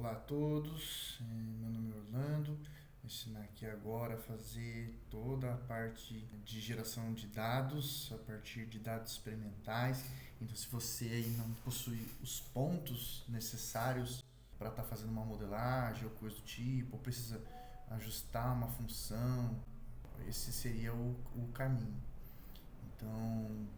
Olá a todos, meu nome é Orlando. Vou ensinar aqui agora a fazer toda a parte de geração de dados a partir de dados experimentais. Então, se você aí não possui os pontos necessários para estar fazendo uma modelagem ou coisa do tipo, ou precisa ajustar uma função, esse seria o caminho. Então,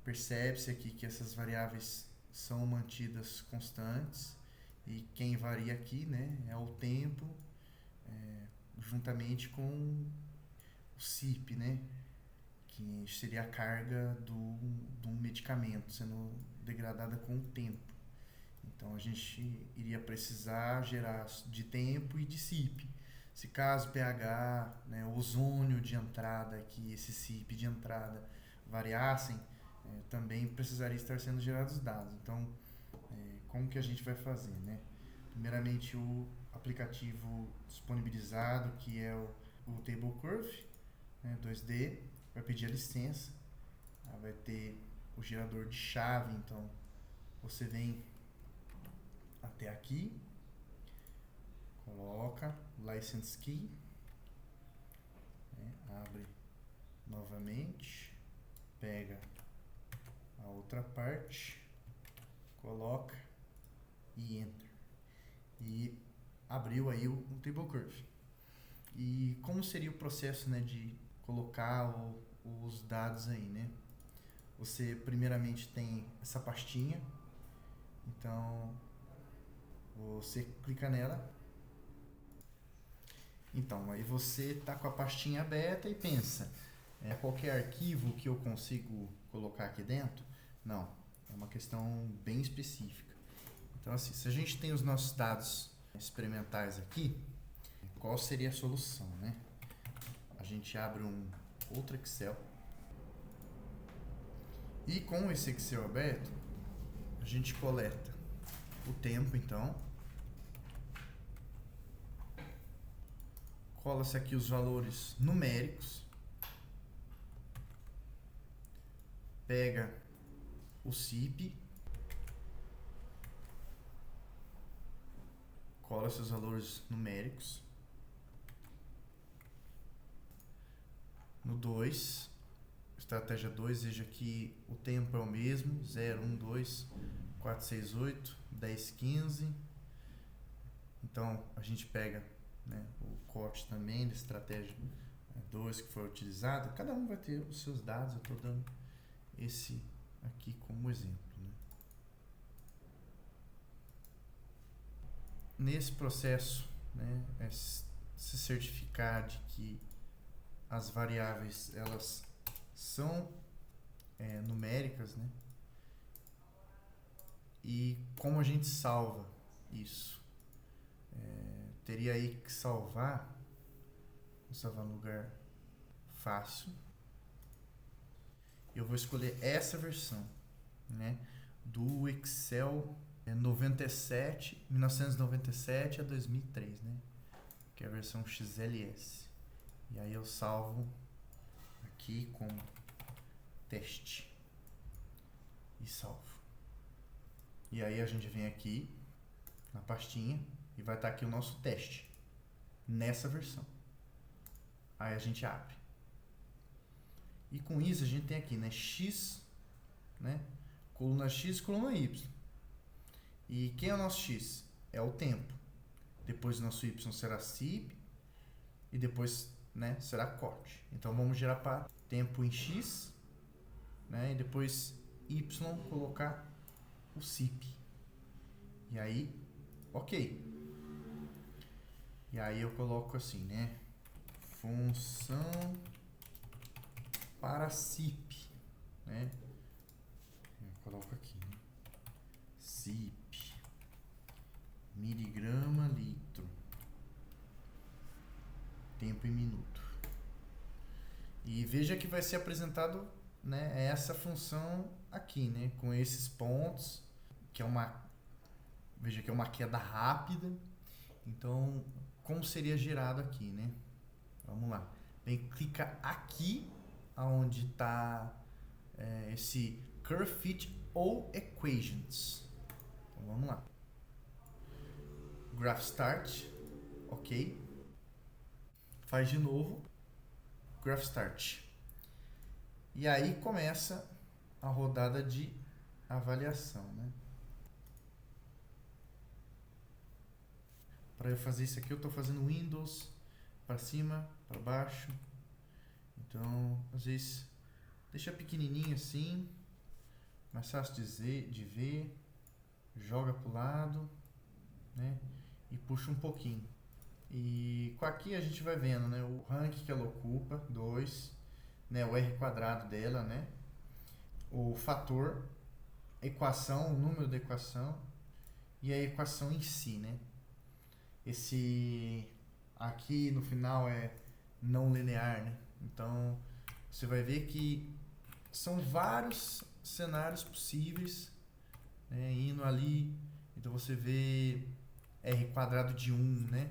percebe-se aqui que essas variáveis são mantidas constantes e quem varia aqui, né, é o tempo, juntamente com o CIP, né, que seria a carga do medicamento sendo degradada com o tempo. Então a gente iria precisar gerar de tempo e de CIP. Se caso pH, né, ozônio de entrada aqui, esse CIP de entrada variassem, também precisaria estar sendo gerados dados. Então, como que a gente vai fazer, né? Primeiramente, o aplicativo disponibilizado, que é o Table Curve, né, 2D, vai pedir a licença. Vai ter o gerador de chave, então você vem até aqui, coloca License Key, né, abre novamente, pega a outra parte, coloca e Enter. E abriu aí um Table Curve. E como seria o processo, né, de colocar os dados aí, né? Você primeiramente tem essa pastinha, então você clica nela. Então aí você está com a pastinha aberta e pensa, qualquer arquivo que eu consigo colocar aqui dentro? Não, é uma questão bem específica. Então assim, se a gente tem os nossos dados experimentais aqui, qual seria a solução, né? A gente abre um outro Excel e com esse Excel aberto, a gente coleta o tempo, então cola-se aqui os valores numéricos, pega o CIP, cola-se os valores numéricos. No 2, estratégia 2, veja que o tempo é o mesmo, 0, 1, 2, 4, 6, 8, 10, 15. Então, a gente pega, né, o corte também da estratégia 2 que foi utilizada. Cada um vai ter os seus dados, eu estou dando esse aqui como exemplo, né? Nesse processo, né, é se certificar de que as variáveis elas são numéricas, né? E como a gente salva isso? Teria aí que salvar, vou salvar no lugar fácil. Eu vou escolher essa versão, né, do Excel 1997 a 2003, né, que é a versão XLS. E aí eu salvo aqui com teste e salvo. E aí a gente vem aqui na pastinha e vai estar aqui o nosso teste nessa versão. Aí a gente abre. E com isso a gente tem aqui, né, X, né, coluna X e coluna Y. E quem é o nosso X? É o tempo. Depois o nosso Y será CIP e depois, né, será corte. Então vamos gerar para tempo em X, né, e depois Y colocar o CIP. E aí, ok. E aí eu coloco assim, né, função para CIP, né? Eu coloco aqui, né? CIP, miligrama litro, tempo em minuto. E veja que vai ser apresentado, né, essa função aqui, né, com esses pontos, que é veja que é uma queda rápida. Então, como seria gerado aqui, né? Vamos lá. Bem, clica aqui onde está esse Curve Fit ou Equations. Então vamos lá. Graph Start, ok. Faz de novo, Graph Start. E aí começa a rodada de avaliação, né? Para eu fazer isso aqui, eu estou fazendo Windows para cima, para baixo. Então, às vezes, deixa pequenininho assim, mais fácil de ver, joga para o lado, né? E puxa um pouquinho. E com aqui a gente vai vendo, né? O rank que ela ocupa, 2, né? O R quadrado dela, né? O fator, equação, o número da equação e a equação em si, né? Esse aqui no final é não linear, né? Então você vai ver que são vários cenários possíveis, né? Indo ali, então você vê R quadrado de 1, né?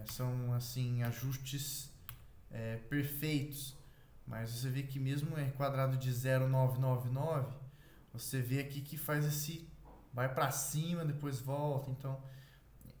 São assim ajustes perfeitos, mas você vê que mesmo R quadrado de 0,999, você vê aqui que faz esse vai para cima, depois volta. Então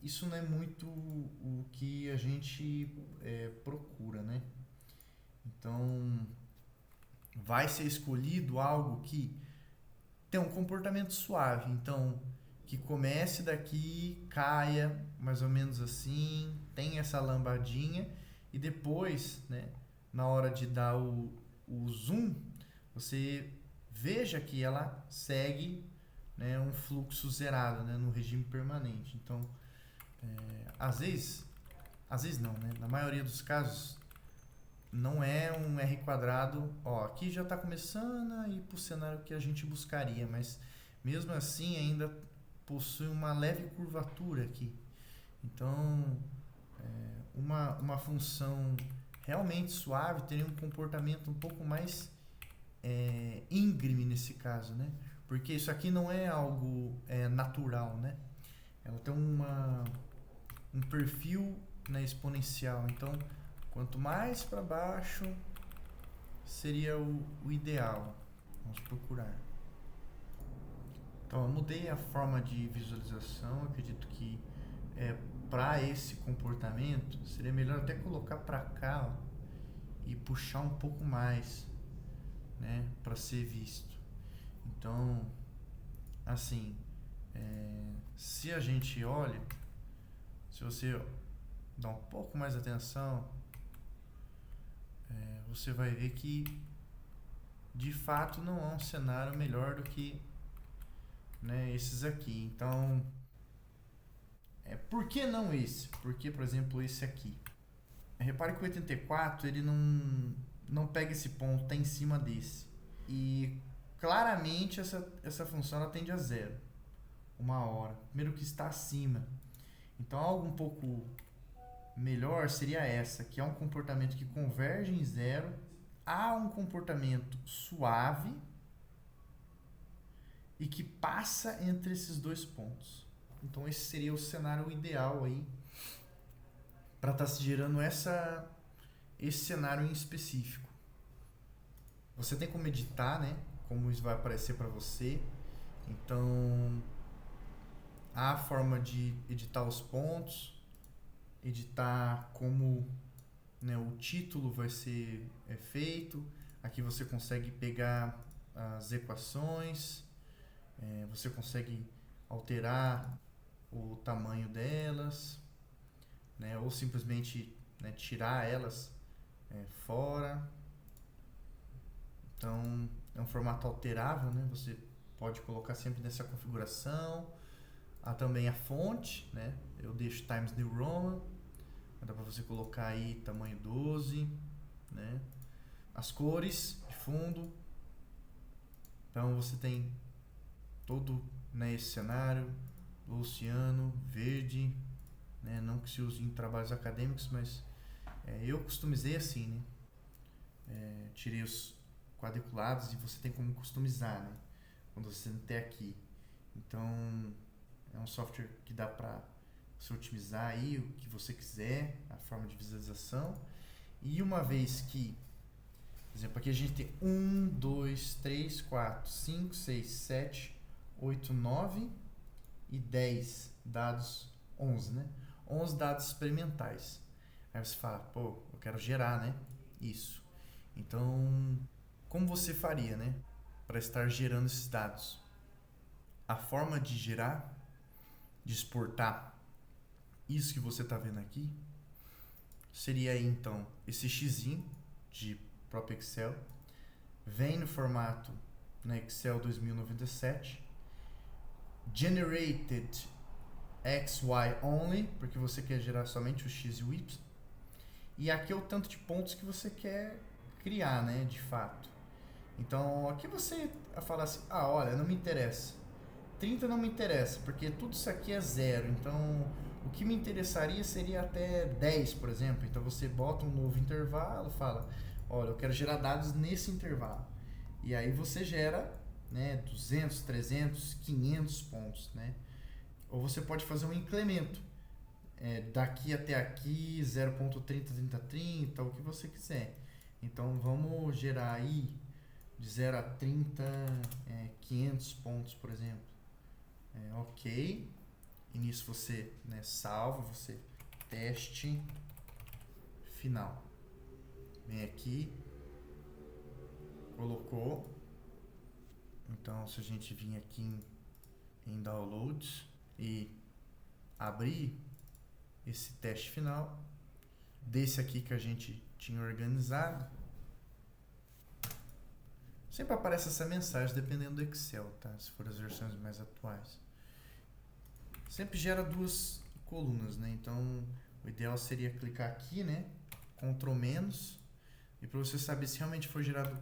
isso não é muito o que a gente procura, né? Então vai ser escolhido algo que tem um comportamento suave. Então que comece daqui, caia mais ou menos assim, tem essa lambadinha e depois, né, na hora de dar o zoom, você veja que ela segue, né, um fluxo zerado, né, no regime permanente. Então, às vezes não, né, na maioria dos casos, não é um R quadrado, ó, aqui já está começando a ir para o cenário que a gente buscaria, mas mesmo assim ainda possui uma leve curvatura aqui. Então, uma função realmente suave teria um comportamento um pouco mais íngreme nesse caso, né? Porque isso aqui não é algo natural, né? Ela tem um perfil, né, exponencial. Então, quanto mais para baixo seria o ideal. Vamos procurar. Então, eu mudei a forma de visualização. Acredito que para esse comportamento seria melhor até colocar para cá, ó, e puxar um pouco mais, né, para ser visto. Então, assim, se a gente olha, se você dá um pouco mais atenção, você vai ver que de fato não é um cenário melhor do que, né, esses aqui. Então, por que não esse? Por que, por exemplo, esse aqui? Repare que o 84 ele não pega esse ponto, está em cima desse. E claramente essa função ela tende a zero, uma hora. Primeiro que está acima. Então algo um pouco melhor seria essa, que é um comportamento que converge em zero, há um comportamento suave e que passa entre esses dois pontos. Então esse seria o cenário ideal aí para estar se gerando esse cenário em específico. Você tem como editar, né? Como isso vai aparecer para você. Então, há a forma de editar os pontos, editar como, né, o título vai ser feito. Aqui você consegue pegar as equações, você consegue alterar o tamanho delas, né, ou simplesmente, né, tirar elas fora. Então é um formato alterável, né? Você pode colocar sempre nessa configuração. Há também a fonte, né? Eu deixo Times New Roman, dá para você colocar aí tamanho 12, né? As cores de fundo. Então você tem todo, né, esse cenário, o oceano, verde, né? Não que se use em trabalhos acadêmicos, mas eu customizei assim, né? Tirei os quadriculados e você tem como customizar, né, quando você não tem aqui. Então é um software que dá para você otimizar aí o que você quiser, a forma de visualização. E uma vez que, por exemplo, aqui a gente tem 1, 2, 3, 4, 5, 6, 7, 8, 9 e 10 dados 11, né? 11 dados experimentais. Aí você fala, pô, eu quero gerar, né? Isso. Então, como você faria, né? Para estar gerando esses dados? A forma de gerar, de exportar isso que você está vendo aqui, seria aí, então esse x de próprio Excel, vem no formato na Excel 2097, generated XY only, porque você quer gerar somente o x e o y, e aqui é o tanto de pontos que você quer criar, né, de fato. Então aqui você fala assim, olha, não me interessa, 30 não me interessa, porque tudo isso aqui é zero, então o que me interessaria seria até 10, por exemplo. Então você bota um novo intervalo, fala, olha, eu quero gerar dados nesse intervalo. E aí você gera, né, 200, 300, 500 pontos, né? Ou você pode fazer um incremento, daqui até aqui, 0.30, 30, 30, o que você quiser. Então vamos gerar aí de 0 a 30, 500 pontos, por exemplo. Ok. E nisso você, né, salva, você teste final. Vem aqui, colocou. Então se a gente vir aqui em downloads e abrir esse teste final, desse aqui que a gente tinha organizado, sempre aparece essa mensagem dependendo do Excel, tá? Se for as versões mais atuais. Sempre gera duas colunas, né? Então o ideal seria clicar aqui, né? Ctrl menos, e para você saber se realmente foi gerado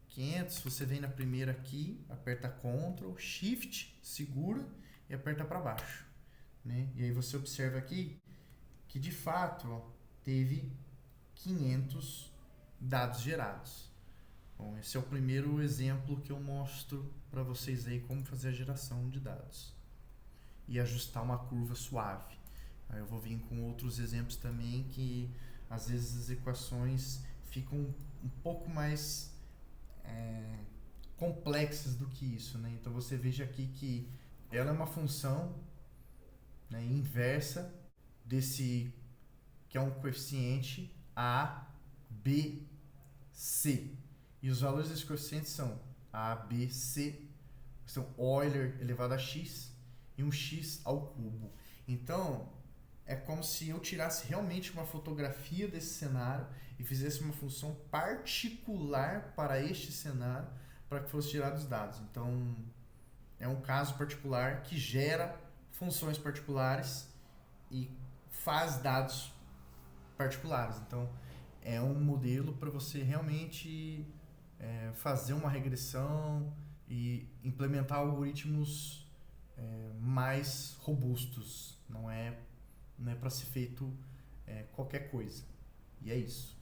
500, você vem na primeira aqui, aperta Ctrl, Shift, segura e aperta para baixo, né? E aí você observa aqui que de fato, ó, teve 500 dados gerados. Bom, esse é o primeiro exemplo que eu mostro para vocês aí como fazer a geração de dados e ajustar uma curva suave. Aí eu vou vir com outros exemplos também que às vezes as equações ficam um pouco mais complexas do que isso, né? Então você veja aqui que ela é uma função, né, inversa desse que é um coeficiente A, B, C. E os valores desse coeficiente são A, B, C, são Euler elevado a x e um x ao cubo. Então, é como se eu tirasse realmente uma fotografia desse cenário e fizesse uma função particular para este cenário para que fosse tirados os dados. Então, é um caso particular que gera funções particulares e faz dados particulares. Então, é um modelo para você realmente fazer uma regressão e implementar algoritmos mais robustos. Não é para ser feito qualquer coisa. E é isso.